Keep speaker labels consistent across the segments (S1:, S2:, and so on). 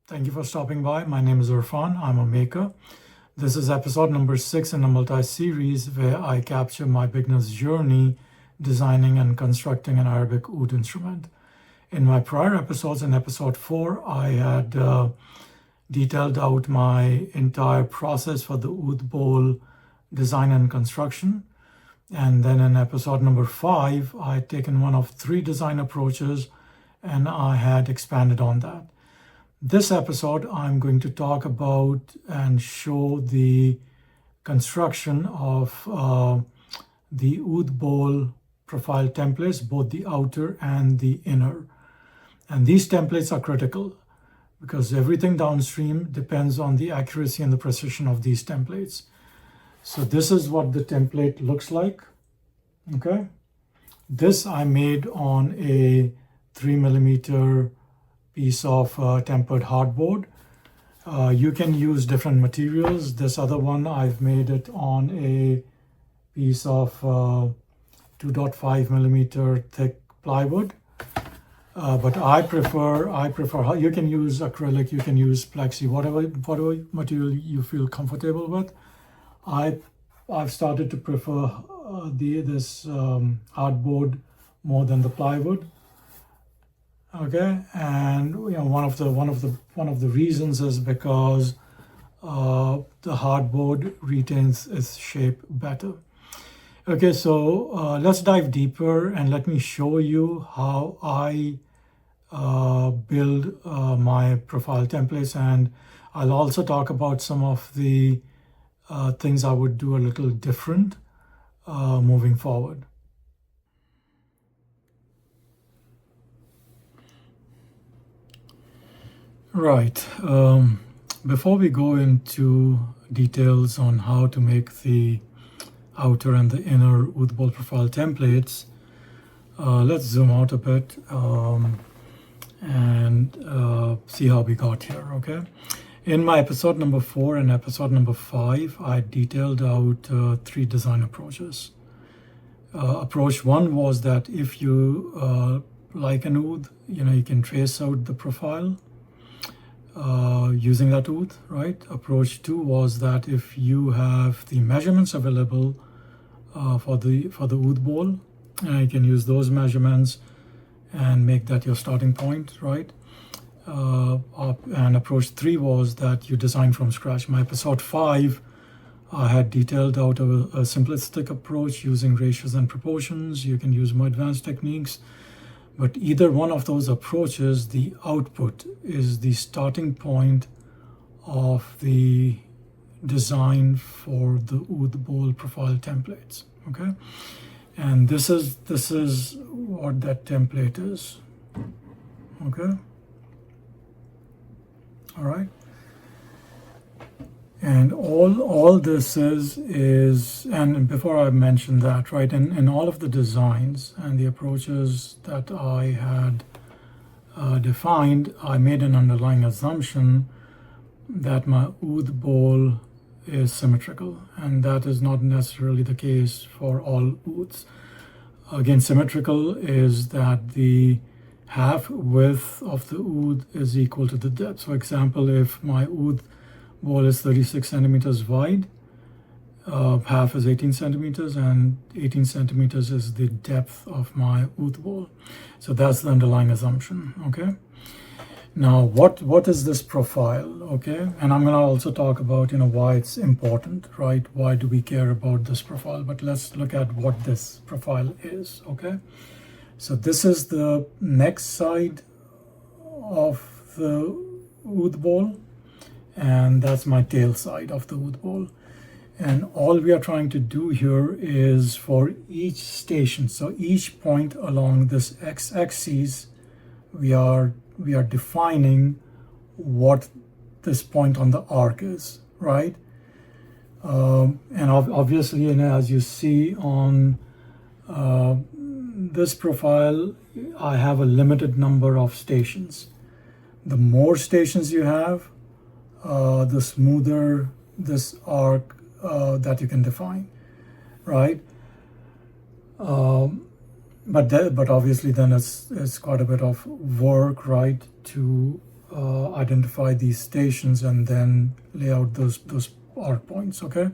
S1: Thank you for stopping by. My name is Irfan. I'm a maker. This is episode number 6 in a multi-series where I capture my beginner's journey designing and constructing an Arabic oud instrument. In my prior episodes, in episode 4, I had detailed out my entire process for the oud bowl design and construction. And then in episode number 5, I had taken one of 3 design approaches and I had expanded on that. This episode, I'm going to talk about and show the construction of the oud bowl profile templates, both the outer and the inner. And these templates are critical because everything downstream depends on the accuracy and the precision of these templates. So this is what the template looks like. Okay. This I made on a 3mm piece of tempered hardboard. You can use different materials. This other one, I've made it on a piece of 2.5mm thick plywood. But I prefer, you can use acrylic, you can use plexi, whatever material you feel comfortable with. I've started to prefer this hardboard more than the plywood. Okay, and one of the reasons is because the hardboard retains its shape better. Okay, so let's dive deeper and let me show you how I build my profile templates, and I'll also talk about some of the things I would do a little different moving forward. Right. Before we go into details on how to make the outer and the inner oud bowl profile templates, let's zoom out a bit and see how we got here. Okay. In my episode number 4 and episode number 5, I detailed out 3 design approaches. Approach 1 was that if you like an oud, you can trace out the profile using that oud, right? Approach 2 was that if you have the measurements available for the oud bowl, you can use those measurements and make that your starting point, right? And approach 3 was that you design from scratch. My episode 5, I had detailed out a simplistic approach using ratios and proportions. You can use more advanced techniques. But either one of those approaches, the output is the starting point of the design for the oud bowl profile templates. Okay, and this is what that template is. Okay, all right. And all this is, and before I mention that, right, in all of the designs and the approaches that I had defined, I made an underlying assumption that my oud bowl is symmetrical, and that is not necessarily the case for all ouds. Again, symmetrical is that the half width of the oud is equal to the depth. So example, if my oud bowl is 36 centimeters wide, half is 18 centimeters, and 18 centimeters is the depth of my oud bowl. So that's the underlying assumption. Okay, now what is this profile? Okay, and I'm going to also talk about why it's important, right? Why do we care about this profile? But let's look at what this profile is. Okay, so this is the neck side of the oud bowl, and that's my tail side of the oud bowl. And all we are trying to do here is for each station, so each point along this x-axis, we are defining what this point on the arc is, right? And obviously, as you see on this profile, I have a limited number of stations. The more stations you have, the smoother this arc that you can define, right? But obviously then it's quite a bit of work, right, to identify these stations and then lay out those arc points, okay?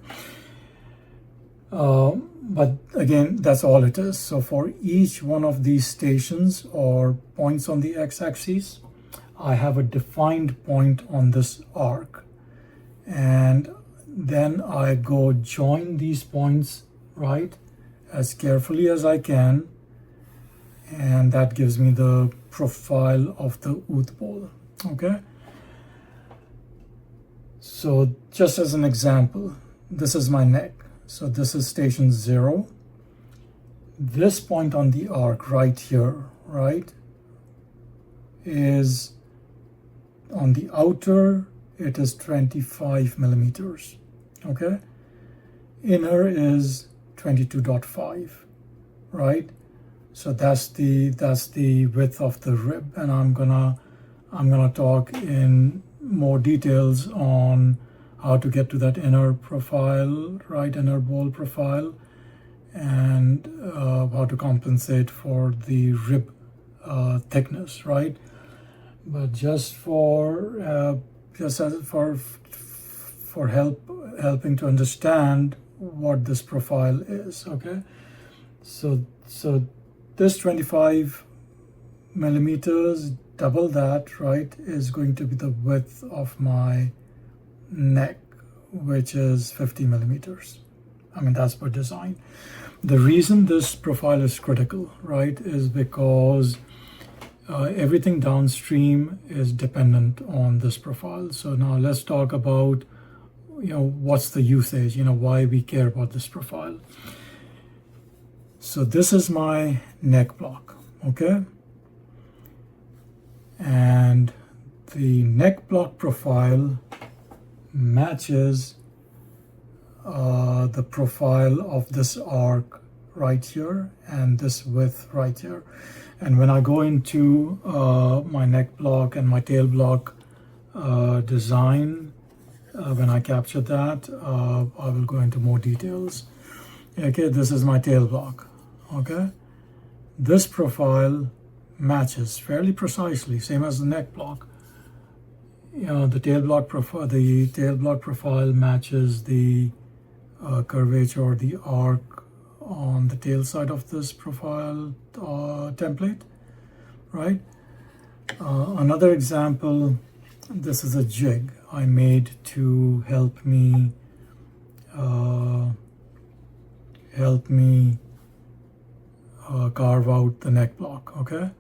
S1: But again, that's all it is. So for each one of these stations or points on the x-axis, I have a defined point on this arc, and then I go join these points, right, as carefully as I can, and that gives me the profile of the Uth bowl, okay? So just as an example, this is my neck. So this is station 0. This point on the arc right here, right, is on the outer, it is 25 millimeters, okay? Inner is 22.5, right? So that's the width of the rib, and I'm gonna talk in more details on how to get to that inner profile, right, inner bowl profile, and how to compensate for the rib thickness, right? But just for helping to understand what this profile is, okay? So this 25 millimeters, double that, right, is going to be the width of my neck, which is 50 millimeters. I mean, that's per design. The reason this profile is critical, right, is because everything downstream is dependent on this profile. So now let's talk about, what's the usage, why we care about this profile. So this is my neck block, okay? And the neck block profile matches the profile of this arc right here and this width right here. And when I go into my neck block and my tail block design, when I capture that, I will go into more details. Okay, this is my tail block, okay? This profile matches fairly precisely, same as the neck block. The tail block profile matches the curvature or the arc on the tail side of this profile template, right? Another example, this is a jig I made to help me carve out the neck block, okay?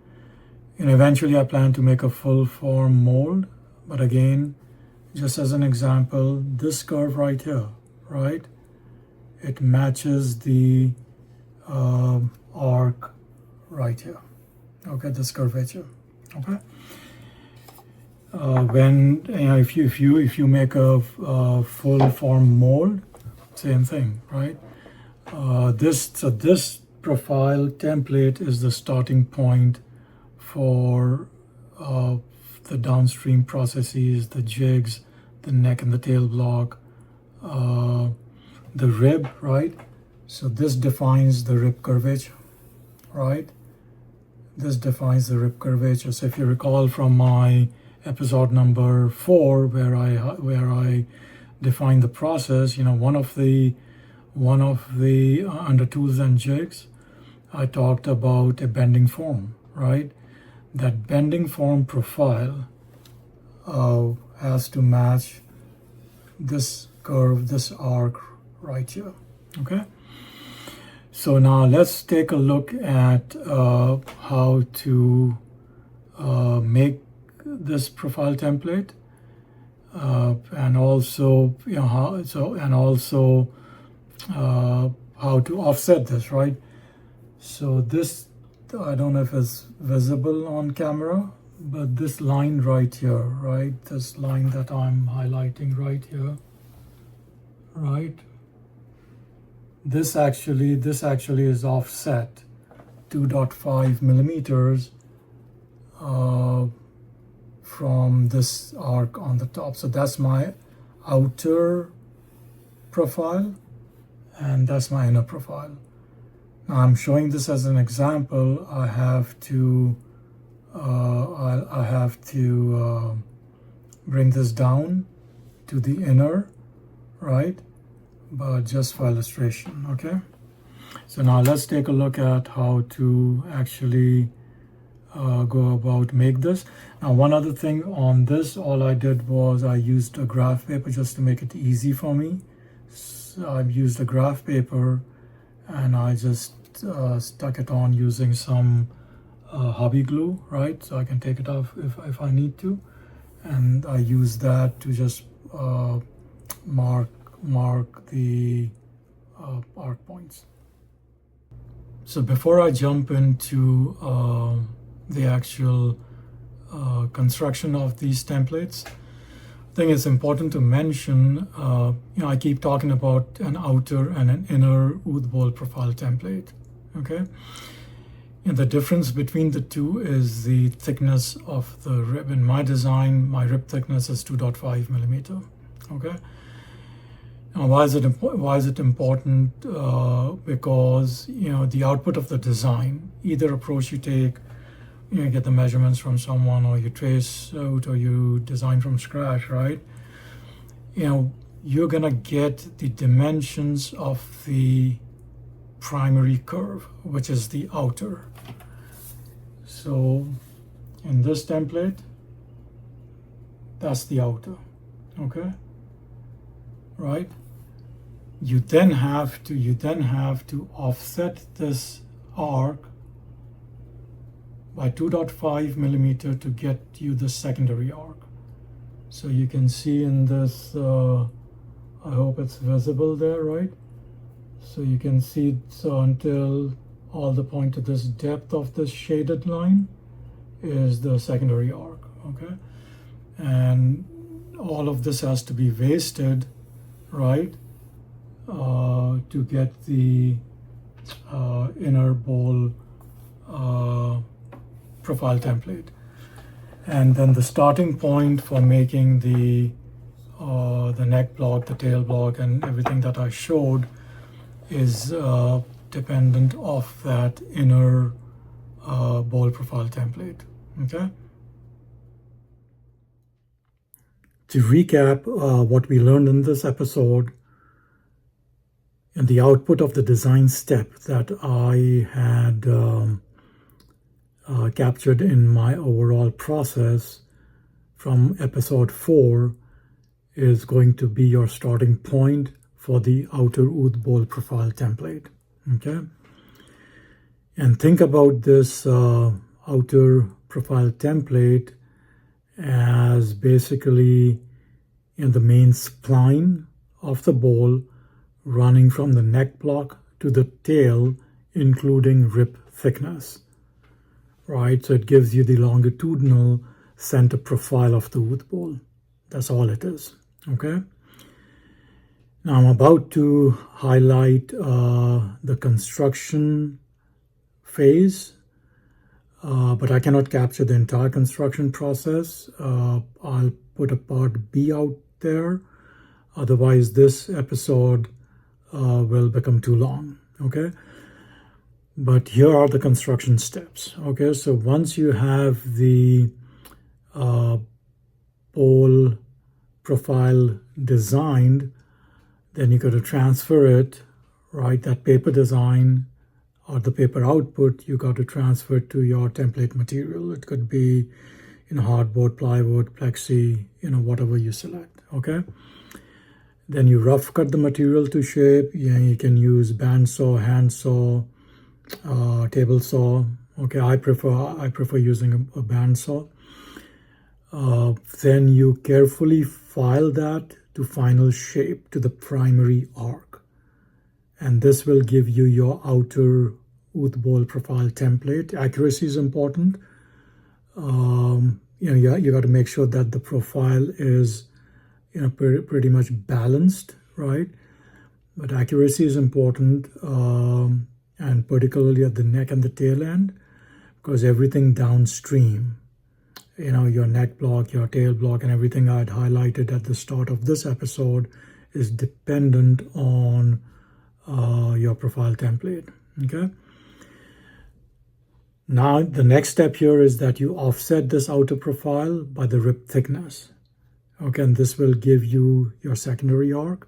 S1: And eventually I plan to make a full form mold, but again, just as an example, this curve right here, right, it matches the arc right here, okay, this curvature, okay? When if you make a full form mold, same thing, right? This profile template is the starting point for the downstream processes, the jigs, the neck and the tail block, the rib, right? So this defines the rib curvature, right? This defines the rib curvature. So if you recall from my episode number 4, where I defined the process, one of the under tools and jigs, I talked about a bending form, right? That bending form profile has to match this curve, this arc right here, okay? So now let's take a look at how to make this profile template, and also how to offset this, right? So this, I don't know if it's visible on camera, but this line right here, right, this line that I'm highlighting right here, right, this actually is offset 2.5 millimeters from this arc on the top. So that's my outer profile and that's my inner profile. Now I'm showing this as an example. I have to I have to bring this down to the inner, right? But just for illustration, okay? So now let's take a look at how to actually go about make this. Now, one other thing on this, all I did was I used a graph paper just to make it easy for me. So I've used a graph paper and I just stuck it on using some hobby glue, right? So I can take it off if I need to. And I use that to just mark the arc points. So before I jump into the actual construction of these templates, I think it's important to mention, I keep talking about an outer and an inner Oud bowl profile template, okay? And the difference between the two is the thickness of the rib. In my design, my rib thickness is 2.5 millimeter, okay? Now, why is it important? Because the output of the design, either approach you take, you get the measurements from someone, or you trace out, or you design from scratch, right? You're gonna get the dimensions of the primary curve, which is the outer. So in this template, that's the outer, okay? Right? You then have to offset this arc by 2.5 millimeter to get you the secondary arc. So you can see in this, I hope it's visible there, right? So you can see, so until all the point to this depth of this shaded line is the secondary arc, okay? And all of this has to be wasted, right? To get the inner bowl profile template. And then the starting point for making the neck block, the tail block, and everything that I showed is dependent of that inner bowl profile template, okay? To recap what we learned in this episode, and the output of the design step that I had captured in my overall process from episode 4 is going to be your starting point for the outer Oud bowl profile template, okay? And think about this outer profile template as basically the main spline of the bowl running from the neck block to the tail, including rib thickness, right? So it gives you the longitudinal center profile of the Oud bowl. That's all it is, okay? Now I'm about to highlight the construction phase, but I cannot capture the entire construction process. I'll put a part B out there. Otherwise, this episode will become too long, okay? But here are the construction steps, okay? So once you have the bowl profile designed, then you got to transfer it, right? That paper design or the paper output, you got to transfer it to your template material. It could be, hardboard, plywood, plexi, whatever you select, okay? Then you rough cut the material to shape. You can use bandsaw, handsaw, table saw. Okay, I prefer using a bandsaw. Then you carefully file that to final shape to the primary arc, and this will give you your outer Oud bowl profile template. Accuracy is important. You got to make sure that the profile is pretty much balanced, right? But accuracy is important, and particularly at the neck and the tail end, because everything downstream, your neck block, your tail block, and everything I had highlighted at the start of this episode is dependent on your profile template, okay? Now the next step here is that you offset this outer profile by the rib thickness. Okay, and this will give you your secondary arc,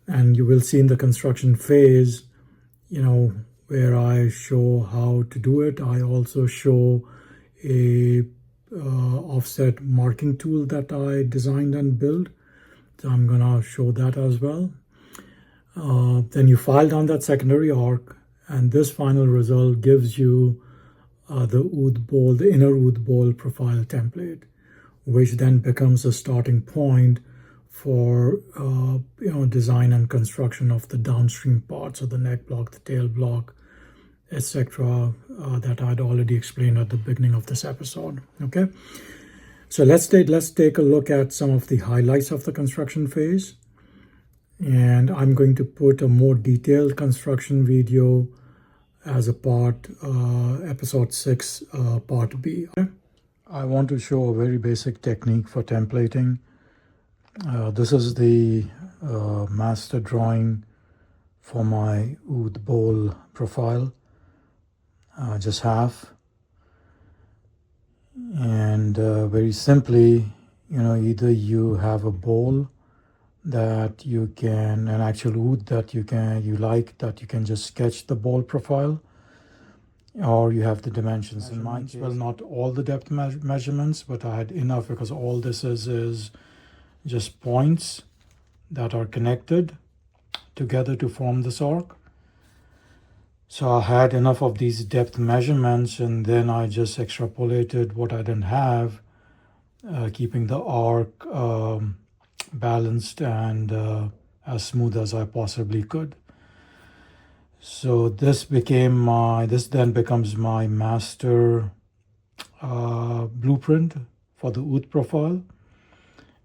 S1: and you will see in the construction phase, where I show how to do it. I also show a offset marking tool that I designed and built. So I'm gonna show that as well. Then you file down that secondary arc, and this final result gives you the inner OOD bowl profile template, which then becomes a starting point for design and construction of the downstream parts of the neck block, the tail block, etc. That I'd already explained at the beginning of this episode. Okay, so let's take a look at some of the highlights of the construction phase, and I'm going to put a more detailed construction video as a episode 6, part B. I want to show a very basic technique for templating. This is the master drawing for my OOD bowl profile, just half. And very simply, either you have a bowl that you can, an actual OOD that you can just sketch the bowl profile, or you have the dimensions. In my case, well, not all the depth measurements, but I had enough, because all this is just points that are connected together to form this arc. So I had enough of these depth measurements, and then I just extrapolated what I didn't have, keeping the arc balanced and as smooth as I possibly could. So this then becomes my master blueprint for the OOD profile.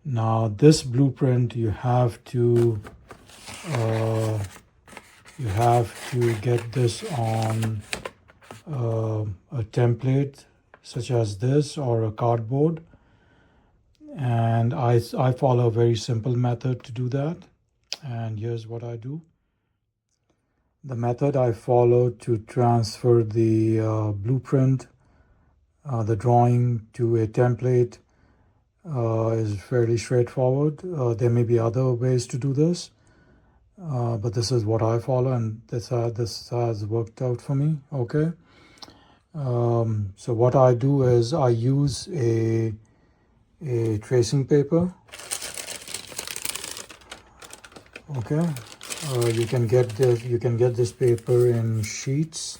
S1: Now this blueprint, you have to get this on a template such as this, or a cardboard. And I follow a very simple method to do that. And here's what I do. The method I follow to transfer the blueprint, the drawing, to a template is fairly straightforward. There may be other ways to do this, but this is what I follow, and this has worked out for me. Okay. So what I do is I use a tracing paper. Okay, you can get this paper in sheets.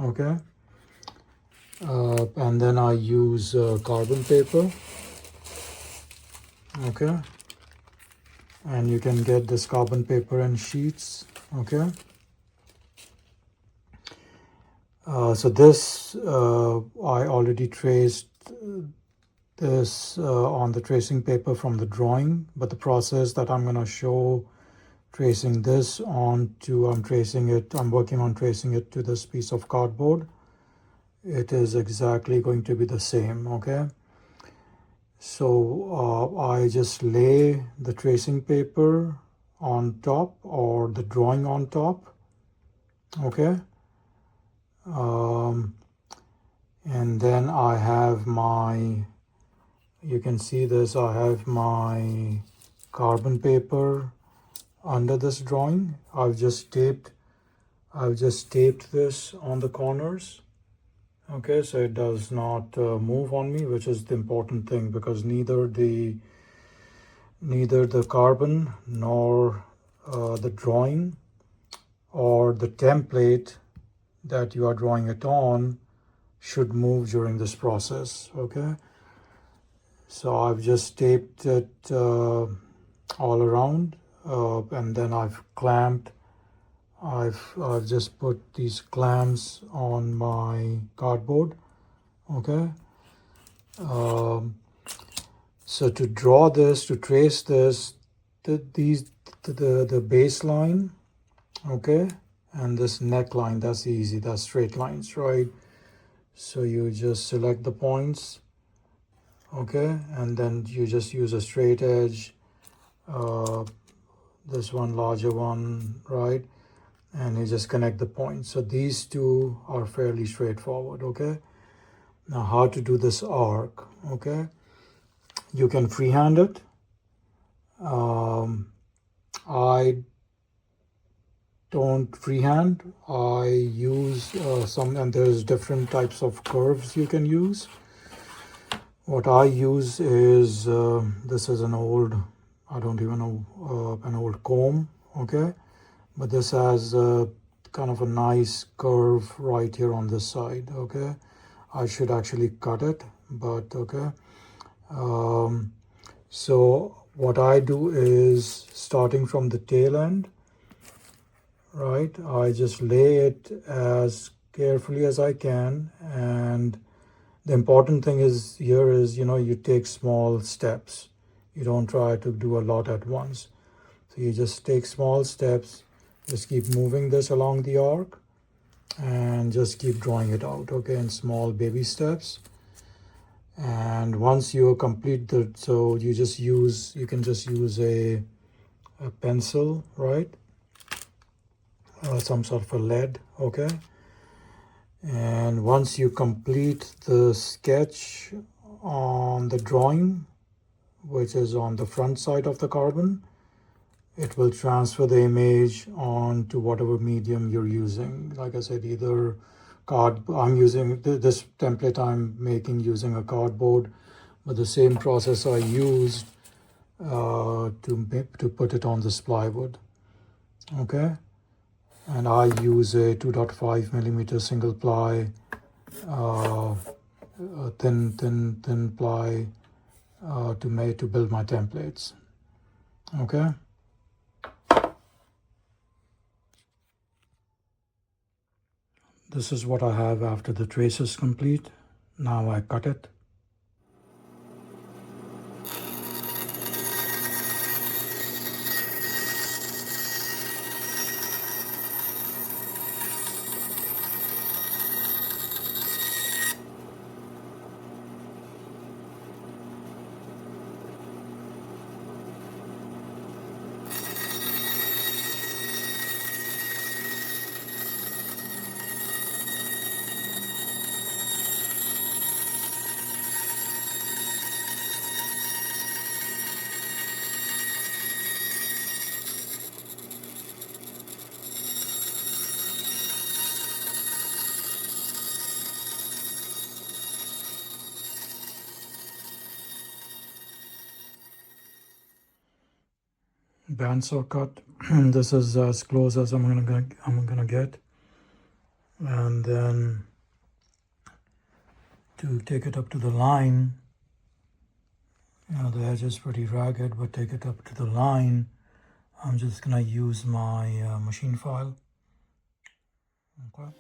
S1: Okay, and then I use carbon paper. Okay, and you can get this carbon paper in sheets. Okay, so this I already traced this on the tracing paper from the drawing, but the process that I'm going to show tracing this onto, I'm working on tracing it to this piece of cardboard. It is exactly going to be the same. Okay, so I just lay the tracing paper on top, or the drawing on top. Okay, and then I have you can see this, I have my carbon paper under this drawing. I've just taped this on the corners. Okay, so it does not move on me, which is the important thing, because neither the carbon nor the drawing or the template that you are drawing it on should move during this process. Okay, so I've just taped it all around, and then I've just put these clamps on my cardboard. Okay, so to draw this, to trace this, the baseline, okay, and this neckline, that's easy, that's straight lines, right? So you just select the points, okay, and then you just use a straight edge, this one, larger one, right? and you just connect the points. So these two are fairly straightforward. Okay, now how to do this arc. Okay, you can freehand it. I don't freehand. I use some, and there's different types of curves you can use. What I use is this is an old, I don't even know, an old comb. Okay, but this has kind of a nice curve right here on this side. Okay, I should actually cut it, but okay. So what I do is, starting from the tail end, right, I just lay it as carefully as I can, and the important thing is here is, you take small steps. You don't try to do a lot at once. So you just take small steps, just keep moving this along the arc, and just keep drawing it out, okay, in small baby steps. And once you complete so you can just use a pencil, right, some sort of a lead, okay. And once you complete the sketch on the drawing, which is on the front side of the carbon, it will transfer the image onto whatever medium you're using. Like I said, either I'm using this template I'm making using a cardboard, but the same process I used to put it on this plywood. Okay, and I use a 2.5 millimeter single ply, thin ply to build my templates. Okay. This is what I have after the trace is complete. Now I cut it. Bandsaw cut. This is as close as I'm gonna get, and then to take it up to the line, the edge is pretty ragged, but take it up to the line, I'm just gonna use my machine file. Okay.